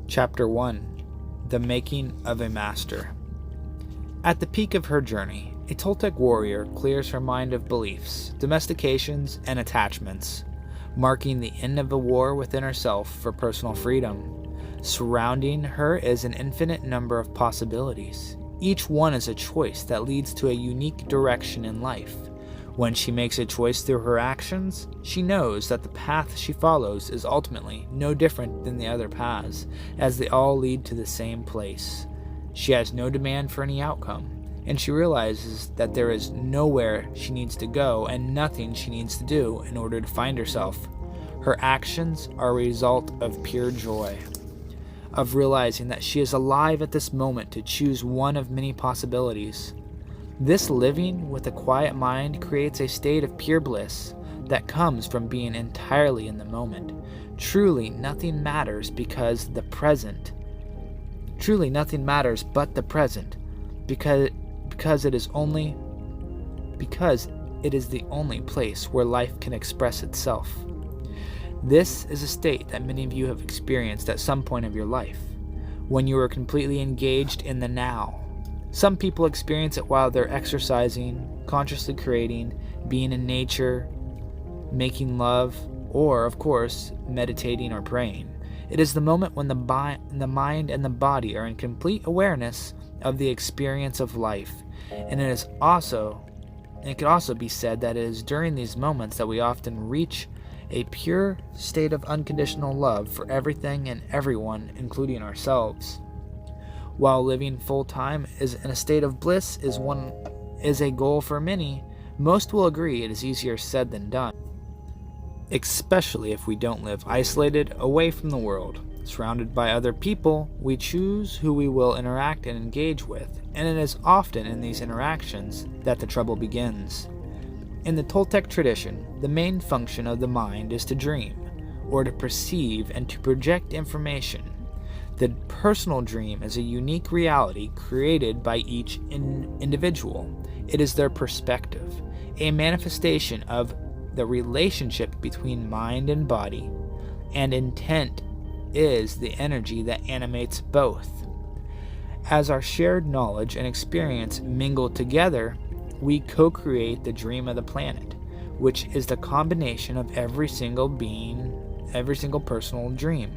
Chapter 1: The Making of a Master. At the peak of her journey, a Toltec warrior clears her mind of beliefs, domestications, and attachments, marking the end of a war within herself for personal freedom. Surrounding her is an infinite number of possibilities. Each one is a choice that leads to a unique direction in life. When she makes a choice through her actions, she knows that the path she follows is ultimately no different than the other paths, as they all lead to the same place. She has no demand for any outcome, and she realizes that there is nowhere she needs to go and nothing she needs to do in order to find herself. Her actions are a result of pure joy, of realizing that she is alive at this moment to choose one of many possibilities. This living with a quiet mind creates a state of pure bliss that comes from being entirely in the moment. Truly nothing matters because the present. Truly nothing matters but the present, because it is the only place where life can express itself. This is a state that many of you have experienced at some point of your life, when you are completely engaged in the now. Some people experience it while they're exercising, consciously creating, being in nature, making love, or, of course, meditating or praying. It is the moment when the mind and the body are in complete awareness of the experience of life. And it could also be said that it is during these moments that we often reach a pure state of unconditional love for everything and everyone, including ourselves. While living full-time is in a state of bliss is a goal for many, most will agree it is easier said than done, especially if we don't live isolated, away from the world. Surrounded by other people, we choose who we will interact and engage with, and it is often in these interactions that the trouble begins. In the Toltec tradition, the main function of the mind is to dream, or to perceive and to project information. The personal dream is a unique reality created by each individual. It is their perspective, a manifestation of the relationship between mind and body, and intent is the energy that animates both. As our shared knowledge and experience mingle together, we co-create the dream of the planet, which is the combination of every single personal dream.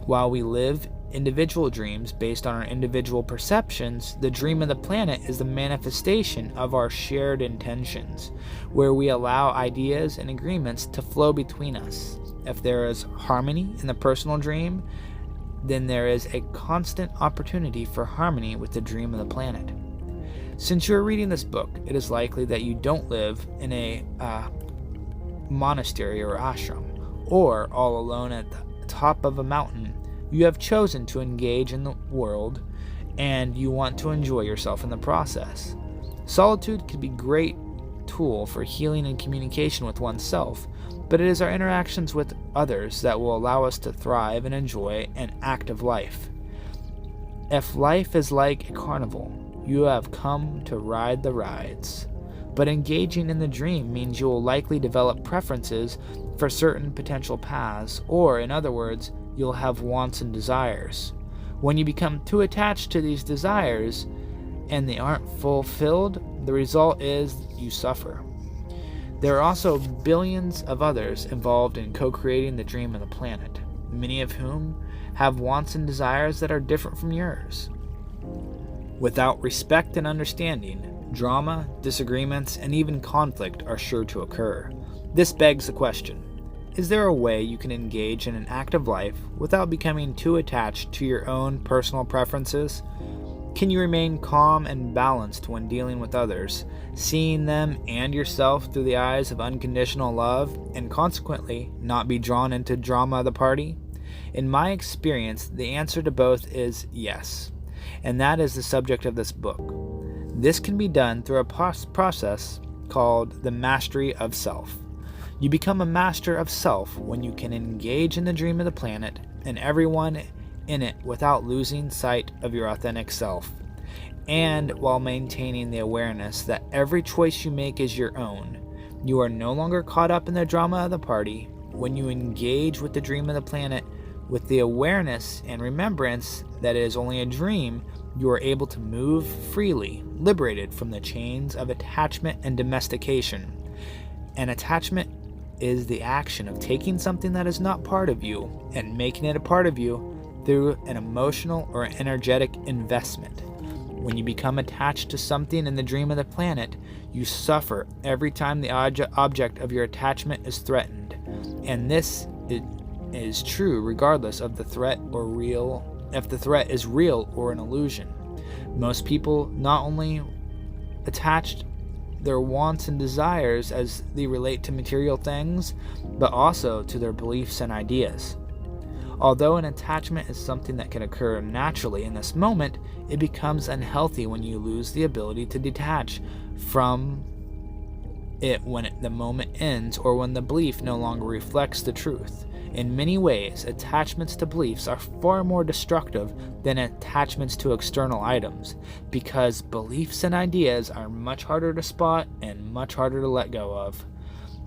While we live individual dreams based on our individual perceptions, the dream of the planet is the manifestation of our shared intentions, where we allow ideas and agreements to flow between us. If there is harmony in the personal dream, then there is a constant opportunity for harmony with the dream of the planet. Since you are reading this book, it is likely that you don't live in a monastery or ashram, or all alone at the top of a mountain. You have chosen to engage in the world, and you want to enjoy yourself in the process. Solitude can be a great tool for healing and communication with oneself, but it is our interactions with others that will allow us to thrive and enjoy an active life. If life is like a carnival, you have come to ride the rides. But engaging in the dream means you will likely develop preferences for certain potential paths, or in other words, you'll have wants and desires. When you become too attached to these desires and they aren't fulfilled, the result is you suffer. There are also billions of others involved in co-creating the dream of the planet, many of whom have wants and desires that are different from yours. Without respect and understanding, drama, disagreements, and even conflict are sure to occur. This begs the question: is there a way you can engage in an active life without becoming too attached to your own personal preferences? Can you remain calm and balanced when dealing with others, seeing them and yourself through the eyes of unconditional love, and consequently not be drawn into drama of the party? In my experience, the answer to both is yes, and that is the subject of this book. This can be done through a process called the mastery of self. You become a master of self when you can engage in the dream of the planet and everyone in it without losing sight of your authentic self, and while maintaining the awareness that every choice you make is your own. You are no longer caught up in the drama of the party. When you engage with the dream of the planet, With the awareness and remembrance that it is only a dream, you are able to move freely, liberated from the chains of attachment and domestication. And attachment is the action of taking something that is not part of you and making it a part of you through an emotional or energetic investment. When you become attached to something in the dream of the planet, you suffer every time the object of your attachment is threatened. And this is true regardless of the threat if the threat is real or an illusion. Most people not only attach their wants and desires as they relate to material things, but also to their beliefs and ideas. Although an attachment is something that can occur naturally in this moment, it becomes unhealthy when you lose the ability to detach from it when the moment ends or when the belief no longer reflects the truth. In many ways, attachments to beliefs are far more destructive than attachments to external items, because beliefs and ideas are much harder to spot and much harder to let go of.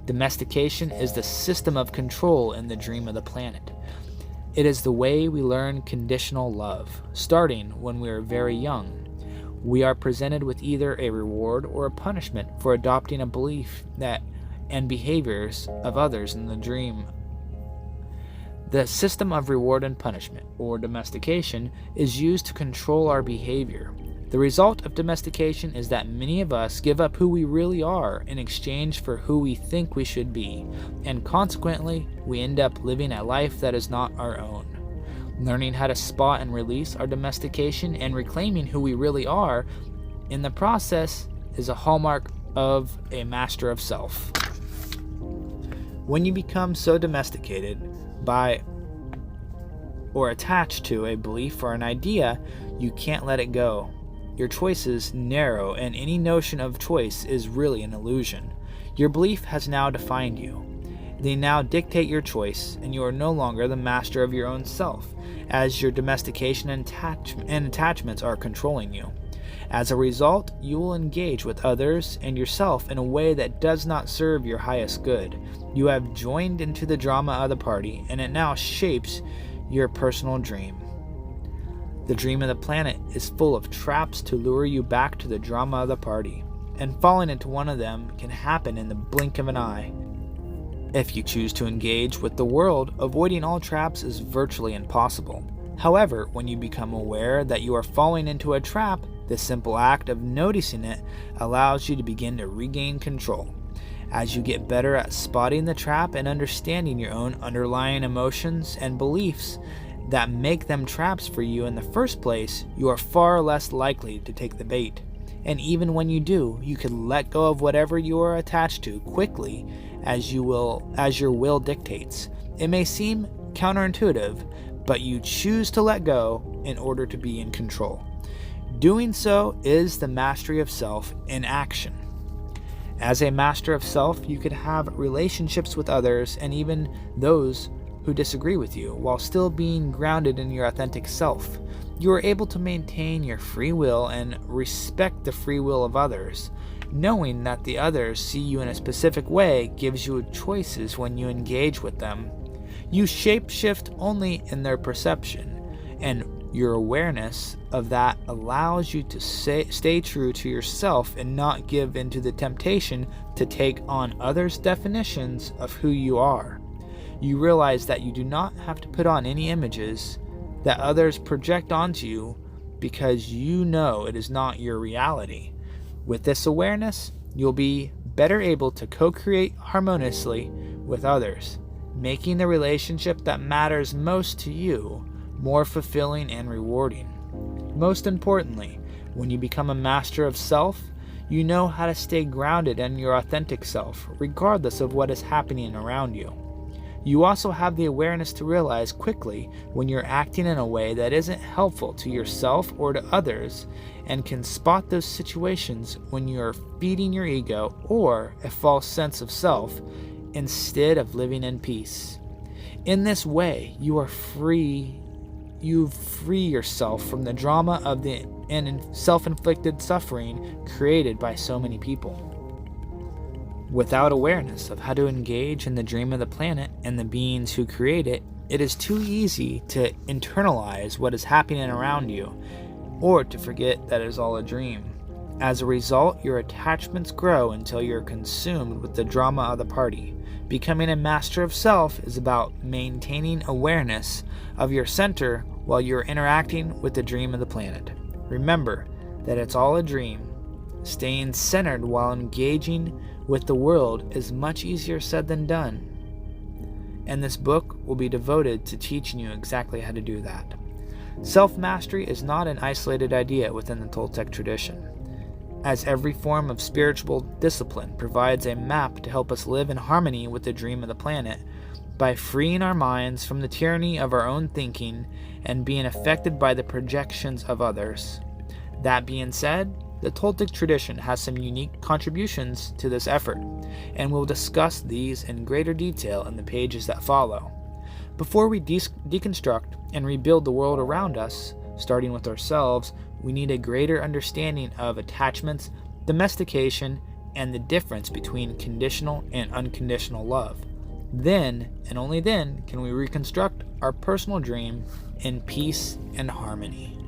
Domestication is the system of control in the dream of the planet. It is the way we learn conditional love, starting when we are very young. We are presented with either a reward or a punishment for adopting a belief and behaviors of others in the dream. The system of reward and punishment, or domestication, is used to control our behavior. The result of domestication is that many of us give up who we really are in exchange for who we think we should be, and consequently, we end up living a life that is not our own. Learning how to spot and release our domestication and reclaiming who we really are in the process is a hallmark of a master of self. When you become so domesticated by or attached to a belief or an idea, you can't let it go. Your choices narrow, and any notion of choice is really an illusion. Your belief has now defined you. They now dictate your choice, and you are no longer the master of your own self, as your domestication and attachments are controlling you. As a result, you will engage with others and yourself in a way that does not serve your highest good. You have joined into the drama of the party, and it now shapes your personal dream. The dream of the planet is full of traps to lure you back to the drama of the party, and falling into one of them can happen in the blink of an eye. If you choose to engage with the world, avoiding all traps is virtually impossible. However, when you become aware that you are falling into a trap, the simple act of noticing it allows you to begin to regain control. As you get better at spotting the trap and understanding your own underlying emotions and beliefs that make them traps for you in the first place, you are far less likely to take the bait. And even when you do, you can let go of whatever you are attached to quickly as your will dictates. It may seem counterintuitive, but you choose to let go in order to be in control. Doing so is the mastery of self in action. As a master of self, you could have relationships with others and even those who disagree with you while still being grounded in your authentic self. You are able to maintain your free will and respect the free will of others. Knowing that the others see you in a specific way gives you choices when you engage with them. You shapeshift only in their perception, and your awareness of that allows you to stay true to yourself and not give into the temptation to take on others' definitions of who you are. You realize that you do not have to put on any images that others project onto you because you know it is not your reality. With this awareness, you'll be better able to co-create harmoniously with others, making the relationship that matters most to you more fulfilling and rewarding. Most importantly, when you become a master of self, you know how to stay grounded in your authentic self, regardless of what is happening around you. You also have the awareness to realize quickly when you're acting in a way that isn't helpful to yourself or to others, and can spot those situations when you're feeding your ego or a false sense of self instead of living in peace. In this way, you free yourself from the drama of the self-inflicted suffering created by so many people. Without awareness of how to engage in the dream of the planet and the beings who create it, It is too easy to internalize what is happening around you, or to forget that it is all a dream. As a result, your attachments grow until you're consumed with the drama of the party. Becoming a master of self is about maintaining awareness of your center while you're interacting with the dream of the planet. Remember that it's all a dream. Staying centered while engaging with the world is much easier said than done. And this book will be devoted to teaching you exactly how to do that. Self-mastery is not an isolated idea within the Toltec tradition, as every form of spiritual discipline provides a map to help us live in harmony with the dream of the planet by freeing our minds from the tyranny of our own thinking and being affected by the projections of others. That being said, the Toltec tradition has some unique contributions to this effort, and we'll discuss these in greater detail in the pages that follow. Before we deconstruct and rebuild the world around us, starting with ourselves, we need a greater understanding of attachments, domestication, and the difference between conditional and unconditional love. Then, and only then, can we reconstruct our personal dream in peace and harmony.